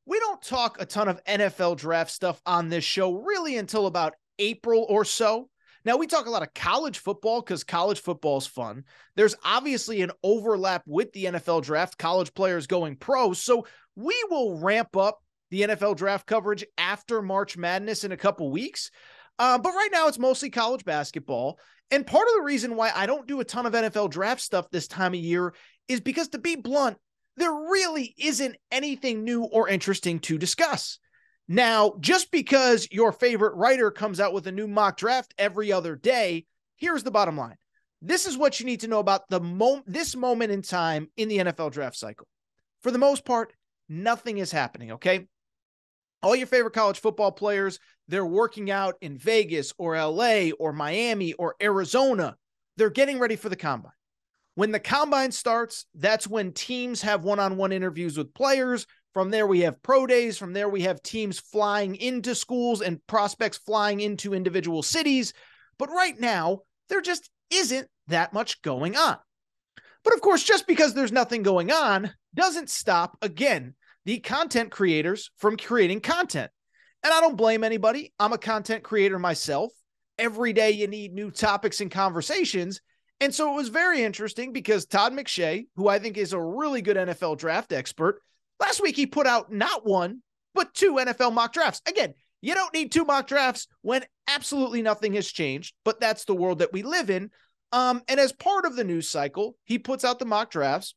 we don't talk a ton of NFL draft stuff on this show really until about April or so. Now, we talk a lot of college football because college football is fun. There's obviously an overlap with the NFL draft, college players going pro. So we will ramp up the NFL draft coverage after March Madness in a couple weeks. But right now, it's mostly college basketball. And part of the reason why I don't do a ton of NFL draft stuff this time of year is because, to be blunt, there really isn't anything new or interesting to discuss. Now, just because your favorite writer comes out with a new mock draft every other day, here's the bottom line. This is what you need to know about this moment in time in the NFL draft cycle. For the most part, nothing is happening, okay? All your favorite college football players, they're working out in Vegas or LA or Miami or Arizona. They're getting ready for the combine. When the combine starts, that's when teams have one-on-one interviews with players. From there, we have pro days. From there, we have teams flying into schools and prospects flying into individual cities. But right now, there just isn't that much going on. But of course, just because there's nothing going on doesn't stop, again, the content creators from creating content. And I don't blame anybody. I'm a content creator myself. Every day you need new topics and conversations. And so it was very interesting because Todd McShay, who I think is a really good NFL draft expert, last week he put out not one, but 2 NFL mock drafts. Again, you don't need 2 mock drafts when absolutely nothing has changed, but that's the world that we live in. And as part of the news cycle, he puts out the mock drafts.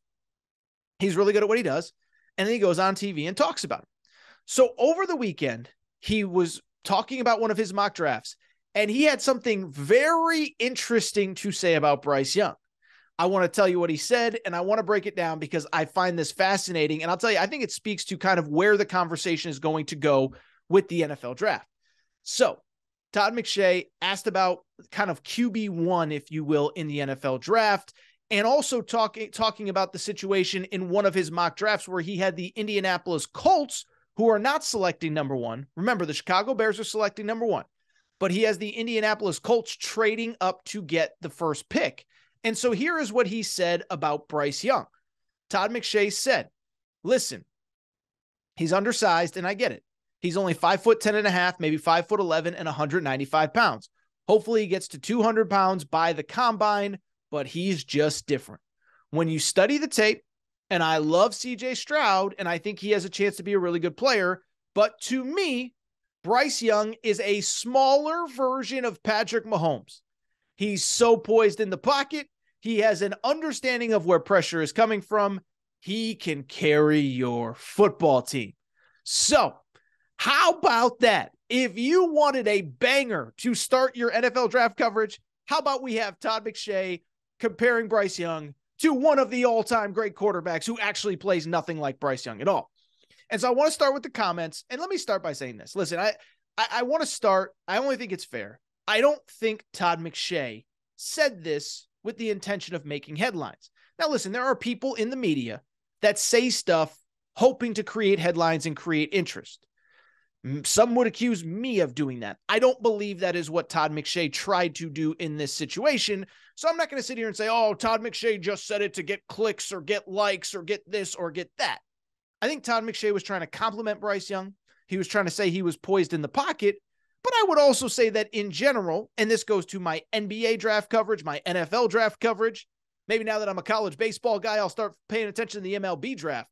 He's really good at what he does. And then he goes on TV and talks about it. So over the weekend, he was talking about one of his mock drafts, and he had something very interesting to say about Bryce Young. I want to tell you what he said, and I want to break it down because I find this fascinating. And I'll tell you, I think it speaks to kind of where the conversation is going to go with the NFL draft. So Todd McShay asked about kind of QB1, if you will, in the NFL draft, and also talking about the situation in one of his mock drafts where he had the Indianapolis Colts, who are not selecting number 1. Remember, the Chicago Bears are selecting number 1. But he has the Indianapolis Colts trading up to get the first pick. And so here is what he said about Bryce Young. Todd McShay said, listen, he's undersized, and I get it. He's only 5'10.5", maybe 5'11", and 195 pounds. Hopefully he gets to 200 pounds by the combine, but he's just different. When you study the tape, and I love CJ Stroud, and I think he has a chance to be a really good player, but to me, Bryce Young is a smaller version of Patrick Mahomes. He's so poised in the pocket. He has an understanding of where pressure is coming from. He can carry your football team. So how about that? If you wanted a banger to start your NFL draft coverage, how about we have Todd McShay comparing Bryce Young to one of the all-time great quarterbacks who actually plays nothing like Bryce Young at all. And so I want to start with the comments, and let me start by saying this. Listen, I want to start, I only think it's fair. I don't think Todd McShay said this with the intention of making headlines. Now, listen, there are people in the media that say stuff hoping to create headlines and create interest. Some would accuse me of doing that. I don't believe that is what Todd McShay tried to do in this situation. So I'm not going to sit here and say, oh, Todd McShay just said it to get clicks or get likes or get this or get that. I think Todd McShay was trying to compliment Bryce Young. He was trying to say he was poised in the pocket. But I would also say that in general, and this goes to my NBA draft coverage, my NFL draft coverage, maybe now that I'm a college baseball guy, I'll start paying attention to the MLB draft.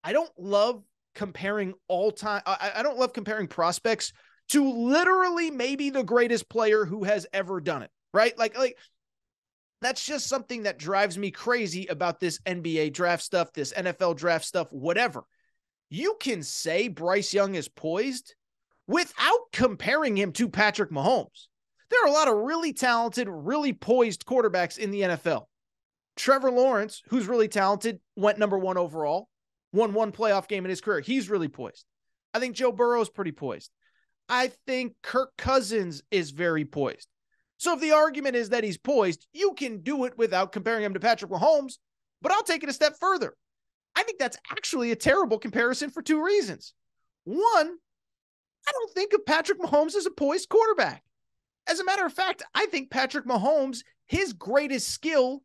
I don't love comparing I don't love comparing prospects to literally maybe the greatest player who has ever done it, right? Like that's just something that drives me crazy about this NBA draft stuff, this NFL draft stuff, whatever. You can say Bryce Young is poised without comparing him to Patrick Mahomes. There are a lot of really talented, really poised quarterbacks in the NFL. Trevor Lawrence, who's really talented, went number 1 overall, won 1 playoff game in his career. He's really poised. I think Joe Burrow is pretty poised. I think Kirk Cousins is very poised. So if the argument is that he's poised, you can do it without comparing him to Patrick Mahomes, but I'll take it a step further. I think that's actually a terrible comparison for 2 reasons. One, I don't think of Patrick Mahomes as a poised quarterback. As a matter of fact, I think Patrick Mahomes, his greatest skill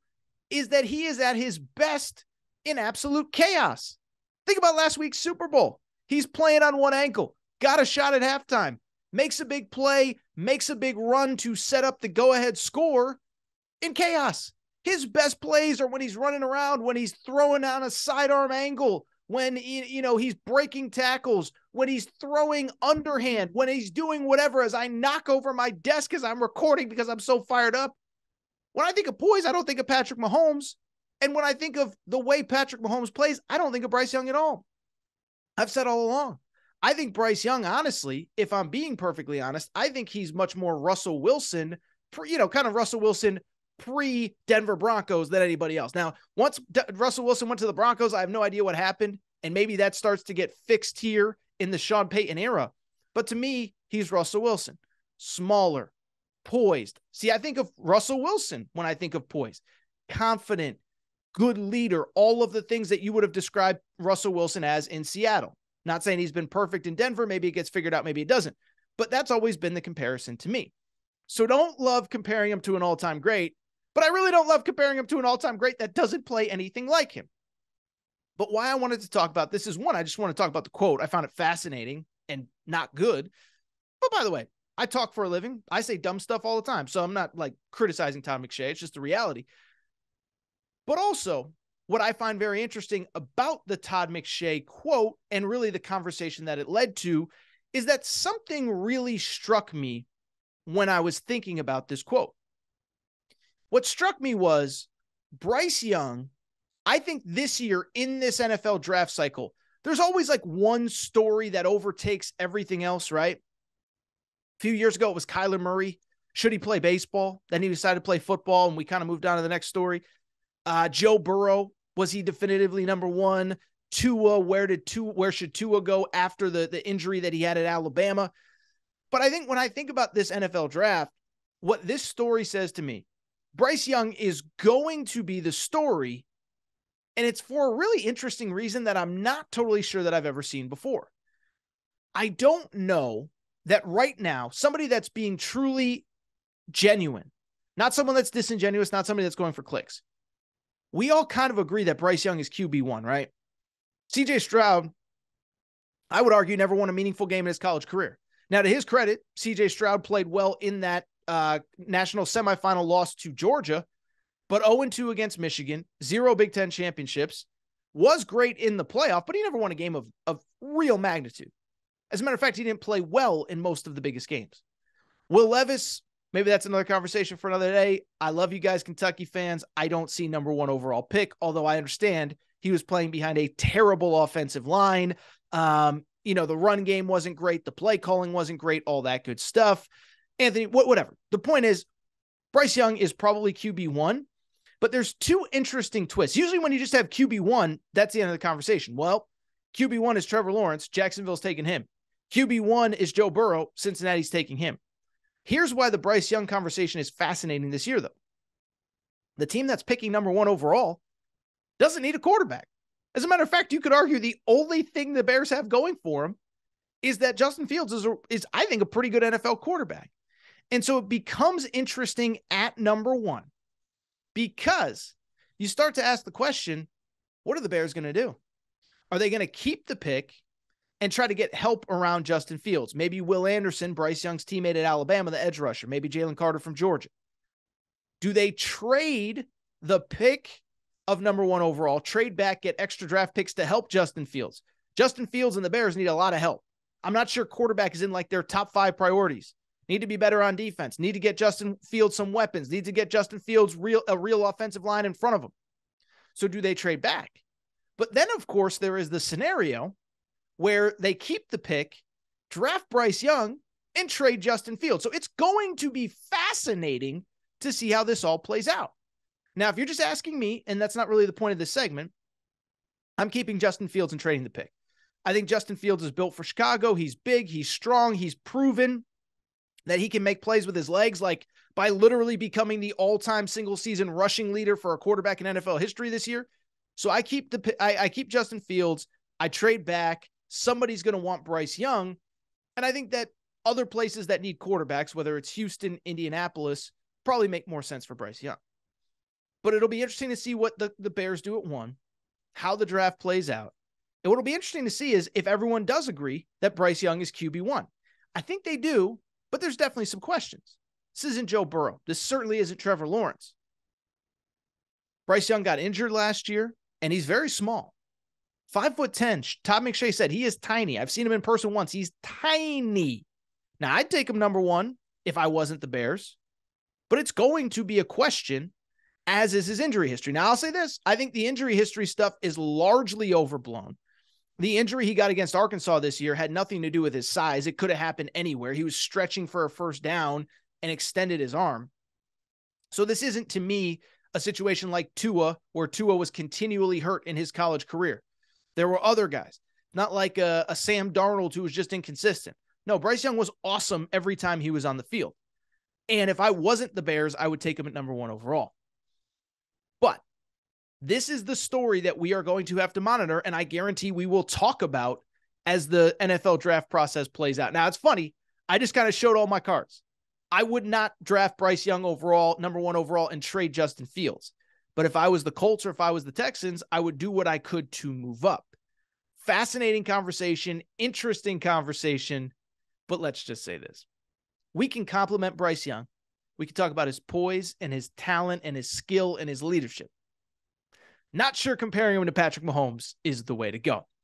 is that he is at his best in absolute chaos. Think about last week's Super Bowl. He's playing on one ankle, got a shot at halftime, makes a big play, makes a big run to set up the go-ahead score in chaos. His best plays are when he's running around, when he's throwing on a sidearm angle, when he's breaking tackles, when he's throwing underhand, when he's doing whatever, as I knock over my desk as I'm recording because I'm so fired up. When I think of poise, I don't think of Patrick Mahomes. And when I think of the way Patrick Mahomes plays, I don't think of Bryce Young at all. I've said all along, I think Bryce Young, honestly, if I'm being perfectly honest, I think he's much more Russell Wilson, kind of Russell Wilson pre-Denver Broncos than anybody else. Now, once Russell Wilson went to the Broncos, I have no idea what happened, and maybe that starts to get fixed here in the Sean Payton era. But to me, he's Russell Wilson. Smaller, poised. See, I think of Russell Wilson when I think of poise. Confident, good leader, all of the things that you would have described Russell Wilson as in Seattle. Not saying he's been perfect in Denver. Maybe it gets figured out, maybe it doesn't. But that's always been the comparison to me. So don't love comparing him to an all-time great, but I really don't love comparing him to an all-time great that doesn't play anything like him. But why I wanted to talk about this is, one, I just want to talk about the quote. I found it fascinating and not good. But by the way, I talk for a living. I say dumb stuff all the time. So I'm not like criticizing Todd McShay. It's just the reality. But also, what I find very interesting about the Todd McShay quote, and really the conversation that it led to, is that something really struck me when I was thinking about this quote. What struck me was Bryce Young. I think this year in this NFL draft cycle, there's always like one story that overtakes everything else, right? A few years ago, it was Kyler Murray. Should he play baseball? Then he decided to play football, and we kind of moved on to the next story. Joe Burrow, was he definitively number one? Tua, where should Tua go after the injury that he had at Alabama? But I think when I think about this NFL draft, what this story says to me, Bryce Young is going to be the story, and it's for a really interesting reason that I'm not totally sure that I've ever seen before. I don't know that right now, somebody that's being truly genuine, not someone that's disingenuous, not somebody that's going for clicks. We all kind of agree that Bryce Young is QB1, right? CJ Stroud, I would argue, never won a meaningful game in his college career. Now, to his credit, CJ Stroud played well in that national semifinal loss to Georgia, but 0-2 against Michigan, 0 Big Ten championships, was great in the playoff, but he never won a game of real magnitude. As a matter of fact, he didn't play well in most of the biggest games. Will Levis, maybe that's another conversation for another day. I love you guys, Kentucky fans. I don't see number one overall pick, although I understand he was playing behind a terrible offensive line. The run game wasn't great. The play calling wasn't great, all that good stuff. Anthony, whatever. The point is, Bryce Young is probably QB1, but there's two interesting twists. Usually when you just have QB1, that's the end of the conversation. Well, QB1 is Trevor Lawrence. Jacksonville's taking him. QB1 is Joe Burrow. Cincinnati's taking him. Here's why the Bryce Young conversation is fascinating this year, though. The team that's picking number one overall doesn't need a quarterback. As a matter of fact, you could argue the only thing the Bears have going for them is that Justin Fields is I think, a pretty good NFL quarterback. And so it becomes interesting at number one because you start to ask the question, what are the Bears going to do? Are they going to keep the pick and try to get help around Justin Fields? Maybe Will Anderson, Bryce Young's teammate at Alabama, the edge rusher. Maybe Jalen Carter from Georgia. Do they trade the pick of number one overall, trade back, get extra draft picks to help Justin Fields? Justin Fields and the Bears need a lot of help. I'm not sure quarterback is in like their top 5 priorities. Need to be better on defense. Need to get Justin Fields some weapons. Need to get Justin Fields a real offensive line in front of him. So do they trade back? But then, of course, there is the scenario where they keep the pick, draft Bryce Young, and trade Justin Fields. So it's going to be fascinating to see how this all plays out. Now, if you're just asking me, and that's not really the point of this segment, I'm keeping Justin Fields and trading the pick. I think Justin Fields is built for Chicago. He's big. He's strong. He's proven that he can make plays with his legs, like by literally becoming the all-time single-season rushing leader for a quarterback in NFL history this year. So I keep Justin Fields. I trade back. Somebody's going to want Bryce Young. And I think that other places that need quarterbacks, whether it's Houston, Indianapolis, probably make more sense for Bryce Young. But it'll be interesting to see what the Bears do at 1, how the draft plays out. And what'll be interesting to see is if everyone does agree that Bryce Young is QB1. I think they do, but there's definitely some questions. This isn't Joe Burrow. This certainly isn't Trevor Lawrence. Bryce Young got injured last year, and he's very small. 5'10". Todd McShay said he is tiny. I've seen him in person once. He's tiny. Now, I'd take him number one if I wasn't the Bears, but it's going to be a question, as is his injury history. Now, I'll say this. I think the injury history stuff is largely overblown. The injury he got against Arkansas this year had nothing to do with his size. It could have happened anywhere. He was stretching for a first down and extended his arm. So this isn't, to me, a situation like Tua, where Tua was continually hurt in his college career. There were other guys, not like a Sam Darnold who was just inconsistent. No, Bryce Young was awesome every time he was on the field. And if I wasn't the Bears, I would take him at number one overall. But this is the story that we are going to have to monitor, and I guarantee we will talk about as the NFL draft process plays out. Now, it's funny. I just kind of showed all my cards. I would not draft Bryce Young overall, number one overall, and trade Justin Fields. But if I was the Colts or if I was the Texans, I would do what I could to move up. Fascinating conversation, interesting conversation, but let's just say this. We can compliment Bryce Young. We can talk about his poise and his talent and his skill and his leadership. Not sure comparing him to Patrick Mahomes is the way to go.